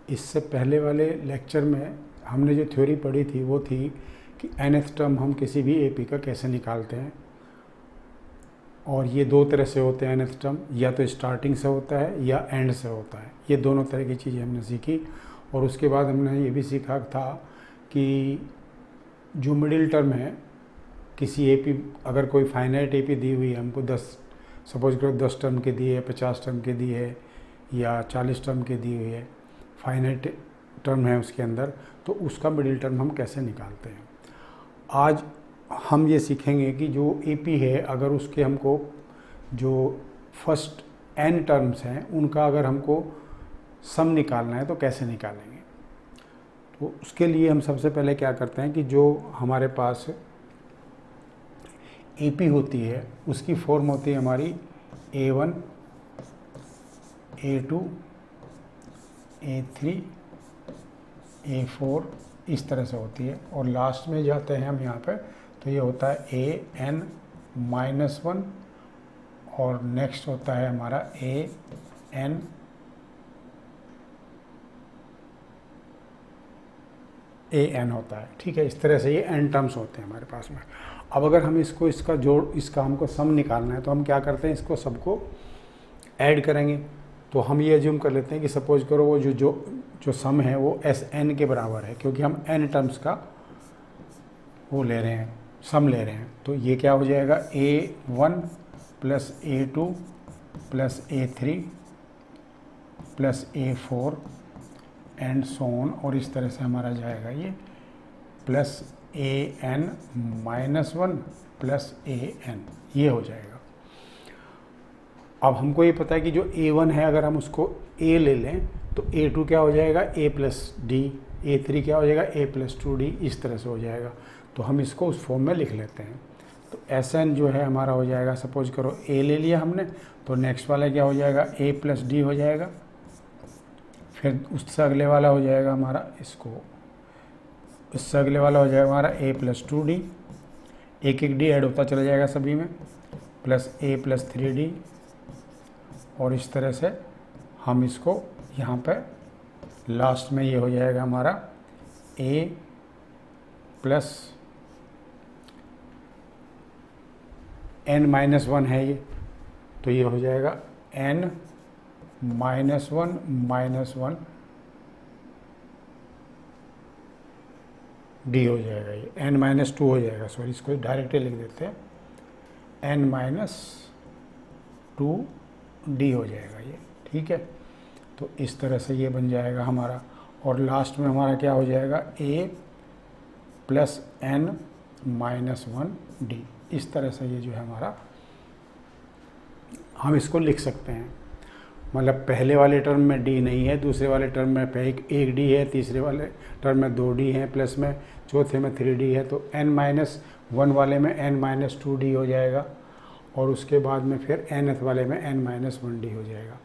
इससे पहले वाले लेक्चर में हमने जो थ्योरी पढ़ी थी वो थी कि nth टर्म हम किसी भी AP का कैसे निकालते हैं, और ये दो तरह से होते हैं nth टर्म, या तो स्टार्टिंग से होता है या एंड से होता है। ये दोनों तरह की चीज़ें हमने सीखी। और उसके बाद हमने ये भी सीखा था कि जो मिडिल टर्म है किसी AP, अगर कोई फाइनाइट AP दी हुई है हमको 10, सपोज करो 10 टर्म के दी है, 50 टर्म के दी है या 40 टर्म के दी हुई है, फाइनाइट टर्म है उसके अंदर, तो उसका मिडिल टर्म हम कैसे निकालते हैं। आज हम ये सीखेंगे कि जो AP है अगर उसके हमको जो फर्स्ट n टर्म्स हैं उनका अगर हमको सम निकालना है तो कैसे निकालेंगे। तो उसके लिए हम सबसे पहले क्या करते हैं कि जो हमारे पास AP होती है उसकी फॉर्म होती है हमारी A1, A2, A3, A4, इस तरह से होती है। और लास्ट में जाते हैं हम यहाँ पे तो ये होता है AN-1 और नेक्स्ट होता है हमारा AN होता है। ठीक है, इस तरह से ये n टर्म्स होते हैं हमारे पास में। अब अगर हम इसका जोड़, इसका हमको सम निकालना है तो हम क्या करते हैं, इसको सबको ऐड करेंगे। तो हम ये अज्यूम कर लेते हैं कि सपोज करो वो जो सम है वो Sn के बराबर है, क्योंकि हम n टर्म्स का वो ले रहे हैं, सम ले रहे हैं। तो ये क्या हो जाएगा, A1 plus A2 plus A3 plus A4 and so on, और इस तरह से हमारा जाएगा ये प्लस AN-1 प्लस AN, ये हो जाएगा। अब हमको ये पता है कि जो A1 है अगर हम उसको A ले लें तो A2 क्या हो जाएगा, A प्लस D, A3 क्या हो जाएगा, A प्लस 2D, इस तरह से हो जाएगा। तो हम इसको उस फॉर्म में लिख लेते हैं। तो Sn जो है हमारा हो जाएगा, सपोज करो A ले लिया हमने, तो नेक्स्ट वाला क्या हो जाएगा, A प्लस D हो जाएगा। फिर उससे अगले वाला हो जाएगा हमारा, इससे अगले वाला हो जाएगा हमारा A प्लस 2D, एक D ऐड होता चला जाएगा सभी में, प्लस A प्लस 3D, और इस तरह से हम इसको यहाँ पे लास्ट में ये हो जाएगा हमारा A प्लस N-1 है ये, तो ये हो जाएगा N-1 D हो जाएगा, ये N-2 हो जाएगा, सॉरी इसको डायरेक्टली लिख देते हैं, N-2D हो जाएगा ये। ठीक है, तो इस तरह से ये बन जाएगा हमारा। और लास्ट में हमारा क्या हो जाएगा, A प्लस N-1D, इस तरह से ये जो है हमारा, हम इसको लिख सकते हैं। मतलब पहले वाले टर्म में D नहीं है, दूसरे वाले टर्म में एक D है, तीसरे वाले टर्म में 2D है, प्लस में चौथे में 3D है, तो N-1 वाले में N-2D हो जाएगा, और उसके बाद में फिर nth वाले में N-1D हो जाएगा।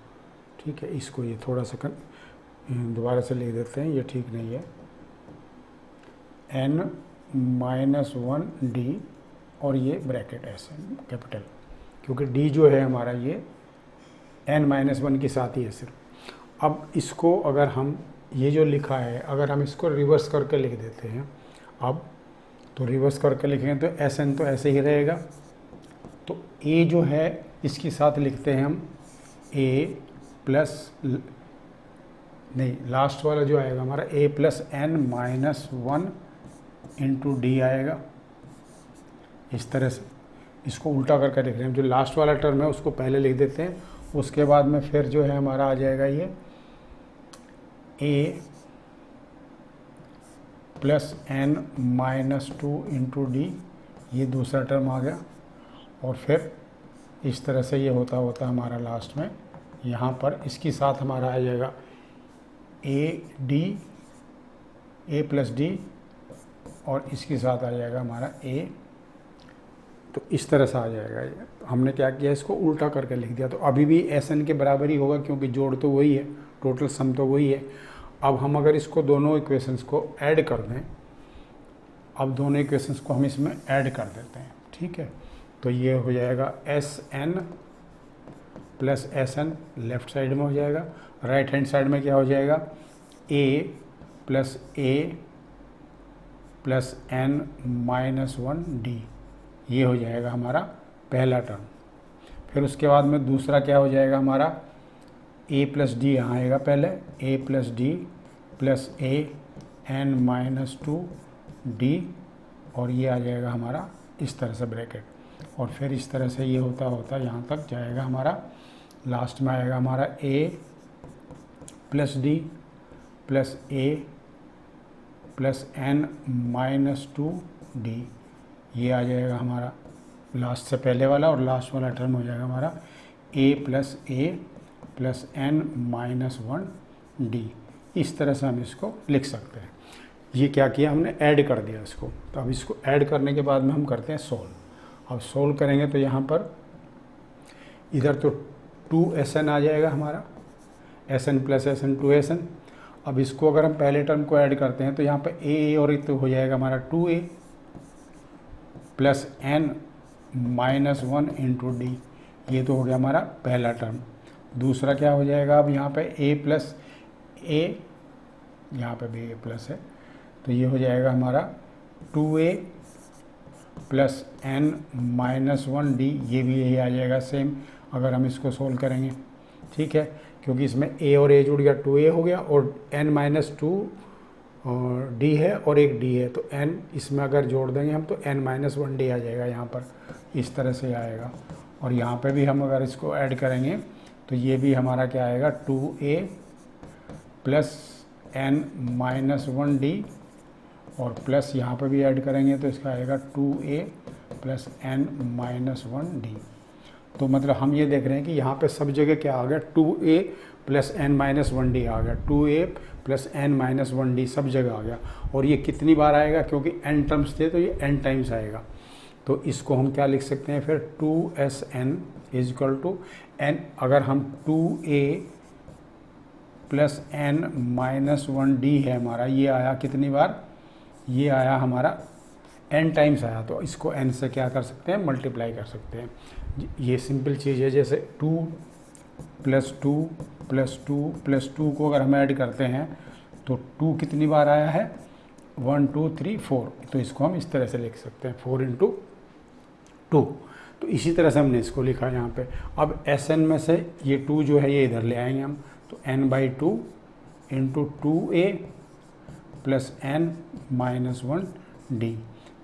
ठीक है, इसको ये थोड़ा सा दोबारा से लिख देते हैं, ये ठीक नहीं है, N-1D और ये ब्रैकेट ऐसे कैपिटल, क्योंकि D जो है हमारा ये N-1 के साथ ही है सिर्फ। अब इसको अगर हम ये जो लिखा है अगर हम इसको रिवर्स करके लिख देते हैं, अब तो रिवर्स करके लिखेंगे तो Sn तो ऐसे ही रहेगा। तो A जो है इसके साथ लिखते हैं हम A प्लस, नहीं लास्ट वाला जो आएगा हमारा A plus N-1 into D आएगा। इस तरह से इसको उल्टा करके लिख रहे हैं, जो लास्ट वाला टर्म है उसको पहले लिख देते हैं, उसके बाद में फिर जो है हमारा आ जाएगा ये A plus N-2 into D, ये दूसरा टर्म आ गया। और फिर इस तरह से ये होता होता हमारा लास्ट में यहाँ पर इसके साथ हमारा आ जाएगा A प्लस D, और इसके साथ आ जाएगा हमारा A। तो इस तरह से आ जाएगा ये। हमने क्या किया, इसको उल्टा करके लिख दिया, तो अभी भी Sn के बराबर ही होगा, क्योंकि जोड़ तो वही है, टोटल सम तो वही है। अब हम अगर इसको दोनों इक्वेशंस को ऐड कर दें, अब दोनों इक्वेशंस को हम इसमें ऐड कर देते हैं। ठीक है, तो ये हो जाएगा Sn plus Sn left side में हो जाएगा, राइट हैंड साइड में क्या हो जाएगा प्लस n माइनस 1 डी, ये हो जाएगा हमारा पहला टर्म। फिर उसके बाद में दूसरा क्या हो जाएगा हमारा, a प्लस डी यहाँ आएगा पहले, a plus D plus a n minus 2 D, और ये आ जाएगा हमारा इस तरह से ब्रैकेट, और फिर इस तरह से ये होता होता यहाँ तक जाएगा हमारा। लास्ट में आएगा हमारा a plus D plus a plus n minus 2 D, ये आ जाएगा हमारा लास्ट से पहले वाला, और लास्ट वाला टर्म हो जाएगा हमारा a plus n minus 1 D. इस तरह से हम इसको लिख सकते हैं। ये क्या किया हमने, ऐड कर दिया इसको। तो अब इसको ऐड करने के बाद में हम करते हैं सोल्व। अब सोल्व करेंगे तो यहाँ पर इधर तो 2SN आ जाएगा हमारा, SN प्लस SN 2SN। अब इसको अगर हम पहले टर्म को ऐड करते हैं तो यहाँ पर a और तो हो जाएगा हमारा 2a plus n minus 1 into D, ये तो हो गया हमारा पहला टर्म। दूसरा क्या हो जाएगा, अब यहाँ पे a प्लस a, यहाँ पे भी a प्लस है, तो ये हो जाएगा हमारा 2a plus n minus 1 D, ये भी यही आ जाएगा सेम अगर हम इसको सोल्व करेंगे। ठीक है, क्योंकि इसमें a और a जुड़ गया, 2a हो गया, और n माइनस 2 डी है और एक डी है, तो n इसमें अगर जोड़ देंगे हम तो n माइनस 1 डी आ जाएगा यहाँ पर, इस तरह से आएगा। और यहाँ पे भी हम अगर इसको ऐड करेंगे तो ये भी हमारा क्या आएगा, 2a plus n minus 1 D, और प्लस यहाँ पे भी ऐड करेंगे तो इसका आएगा 2a plus n minus 1 D. तो मतलब हम ये देख रहे हैं कि यहाँ पे सब जगह क्या आ गया, 2a plus n minus 1 d आ गया, 2a plus n minus 1 D सब जगह आ गया। और ये कितनी बार आएगा, क्योंकि n टर्म्स थे तो ये n टाइम्स आएगा। तो इसको हम क्या लिख सकते हैं फिर, 2SN is equal to n, अगर हम 2a plus n minus 1 D है हमारा, ये आया कितनी बार, ये आया हमारा n टाइम्स आया, तो इसको n से क्या कर सकते हैं, मल्टीप्लाई कर सकते हैं। ये सिंपल चीज़ है, जैसे 2 प्लस 2 प्लस 2 प्लस 2 को अगर हम ऐड करते हैं तो 2 कितनी बार आया है, 1 2 3 4, तो इसको हम इस तरह से लिख सकते हैं 4 इंटू 2। तो इसी तरह से हमने इसको लिखा यहाँ पे। अब SN में से ये 2 जो है ये इधर ले आएंगे हम, तो n/2 into 2a plus n minus 1 D.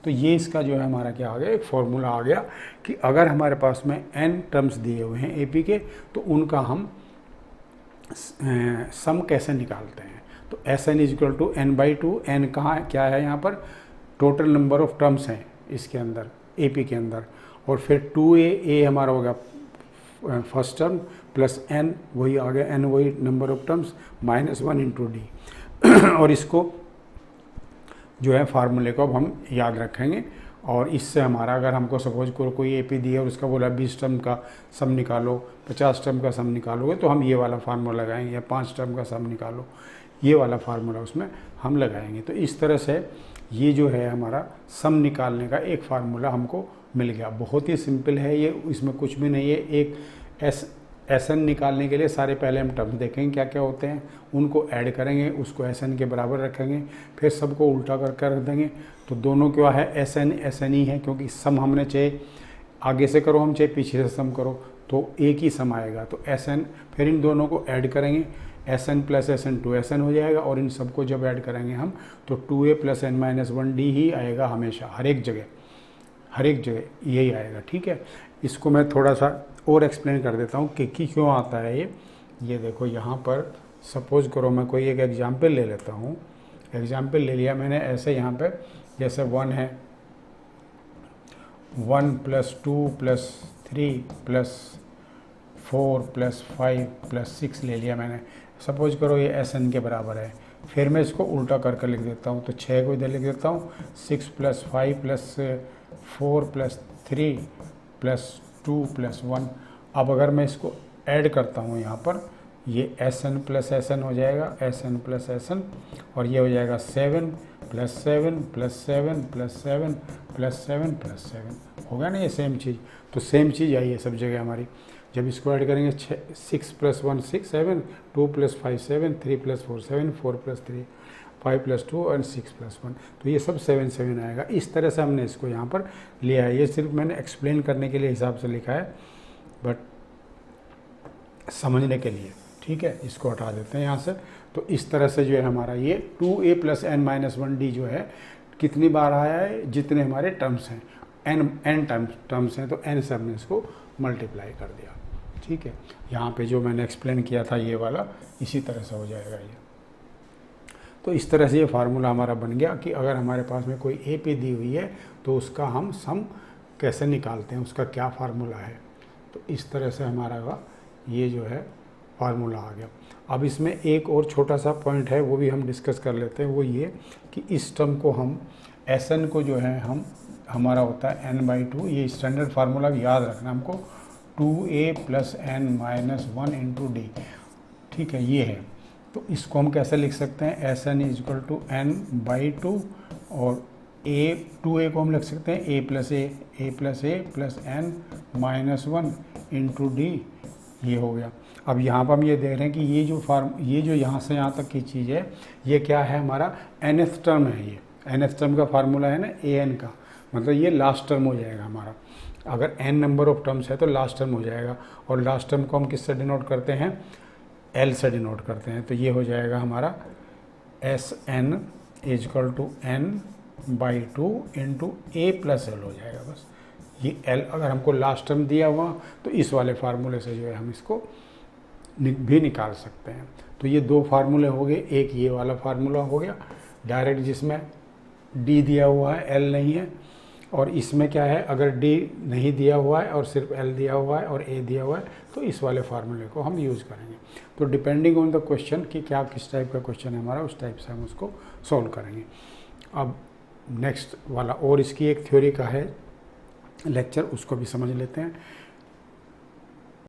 तो ये इसका जो है हमारा क्या आ गया, एक फॉर्मूला आ गया कि अगर हमारे पास में n टर्म्स दिए हुए हैं AP के, तो उनका हम सम कैसे निकालते हैं। तो SN is equal to n/2, n कहाँ क्या है यहाँ पर, टोटल नंबर ऑफ टर्म्स हैं इसके अंदर AP के अंदर, और फिर 2a हमारा हो गया फर्स्ट टर्म प्लस n वही आ गया, n वही number of terms minus 1 into D. और इसको जो है फार्मूले को अब हम याद रखेंगे, और इससे हमारा अगर हमको सपोज कोई AP दिया और उसका बोला 20 टर्म का सम निकालो, 50 टर्म का सम निकालोगे, तो हम ये वाला फार्मूला लगाएंगे, या 5 टर्म का सम निकालो, ये वाला फार्मूला उसमें हम लगाएंगे। तो इस तरह से ये जो है हमारा सम निकालने का एक फार्मूला हमको मिल गया। बहुत ही सिंपल है ये, इसमें कुछ भी नहीं है। एक SN निकालने के लिए सारे पहले हम टर्म्स देखेंगे क्या क्या होते हैं, उनको ऐड करेंगे, उसको SN के बराबर रखेंगे, फिर सबको उल्टा करके रख देंगे। तो दोनों क्या है, SN ही है, क्योंकि सम हमने चाहे आगे से करो हम चाहे पीछे से सम करो तो एक ही सम आएगा। तो SN, फिर इन दोनों को ऐड करेंगे, SN प्लस SN 2SN हो जाएगा, और इन सबको जब ऐड करेंगे हम तो 2a plus n minus 1 d ही आएगा हमेशा, हर एक जगह यही आएगा। ठीक है, इसको मैं थोड़ा सा और एक्सप्लेन कर देता हूँ कि क्यों आता है ये देखो यहाँ पर सपोज करो मैं कोई एक एग्जाम्पल ले लेता हूँ। एग्जाम्पल ले लिया मैंने ऐसे, यहाँ पे जैसे 1 है, 1 plus 2 plus 3 plus 4 plus 5 plus 6 ले लिया मैंने। सपोज करो ये SN के बराबर है, फिर मैं इसको उल्टा करके लिख देता हूँ। तो 6 को इधर लिख देता हूँ, 6 plus 5 plus 4 plus 3 plus 2 plus 1। अब अगर मैं इसको ऐड करता हूँ यहाँ पर, ये SN प्लस SN हो जाएगा, SN प्लस SN, और ये हो जाएगा 7 plus 7 plus 7 plus 7 plus 7 plus 7, होगा ना ये सेम चीज़। तो सेम चीज़ आई है सब जगह हमारी। जब इसको ऐड करेंगे 6 + 1 6 7, 2 + 5 7, 3 + 4 7, 4 + 3 5 + 2 और 6 + 1, तो ये सब 7 7 आएगा। इस तरह से हमने इसको यहाँ पर लिया है। ये सिर्फ मैंने एक्सप्लेन करने के लिए हिसाब से लिखा है, बट समझने के लिए, ठीक है। इसको हटा देते हैं यहाँ से। तो इस तरह से जो है हमारा ये 2a + n-1d जो है कितनी बार आया है, जितने हमारे टर्म्स हैं, n टर्म्स हैं, तो n से हमने इसको मल्टीप्लाई कर दिया, ठीक है। यहाँ पे जो मैंने एक्सप्लेन किया था ये वाला, इसी तरह से हो जाएगा ये। तो इस तरह से ये फार्मूला हमारा बन गया कि अगर हमारे पास में कोई ए पी दी हुई है तो उसका हम सम कैसे निकालते हैं, उसका क्या फार्मूला है। तो इस तरह से हमारा ये जो है फार्मूला आ गया। अब इसमें एक और छोटा सा पॉइंट है, वो भी हम डिस्कस कर लेते हैं। वो ये कि इस टर्म को हम Sn को जो है हमारा होता है n/2, ये स्टैंडर्ड फार्मूला याद रखना हमको, 2a + n-1 × d, ठीक है, ये है। तो इसको हम कैसे लिख सकते हैं, Sn = n/2 और 2a को हम लिख सकते हैं a + a + n-1 × d, ये हो गया। अब यहाँ पर हम ये देख रहे हैं कि ये जो यहाँ से यहाँ तक की चीज़ है, ये क्या है, हमारा nth टर्म है। ये nth टर्म का फार्मूला है ना an का, मतलब ये लास्ट टर्म हो जाएगा हमारा। अगर n नंबर ऑफ टर्म्स है तो लास्ट टर्म हो जाएगा, और लास्ट टर्म को हम किससे डिनोट करते हैं, L से डिनोट करते हैं। तो ये हो जाएगा हमारा Sn = n/2 × a + l हो जाएगा बस। ये L अगर हमको लास्ट टर्म दिया हुआ तो इस वाले फार्मूले से जो है हम इसको भी निकाल सकते हैं। तो ये दो फार्मूले हो गए, एक ये वाला फार्मूला हो गया डायरेक्ट जिसमें D दिया हुआ है, L नहीं है, और इसमें क्या है, अगर D नहीं दिया हुआ है और सिर्फ L दिया हुआ है और A दिया हुआ है तो इस वाले फार्मूले को हम यूज़ करेंगे। तो डिपेंडिंग ऑन द क्वेश्चन कि क्या किस टाइप का क्वेश्चन है हमारा, उस टाइप से हम उसको सॉल्व करेंगे। अब नेक्स्ट वाला और इसकी एक थ्योरी का है लेक्चर, उसको भी समझ लेते हैं।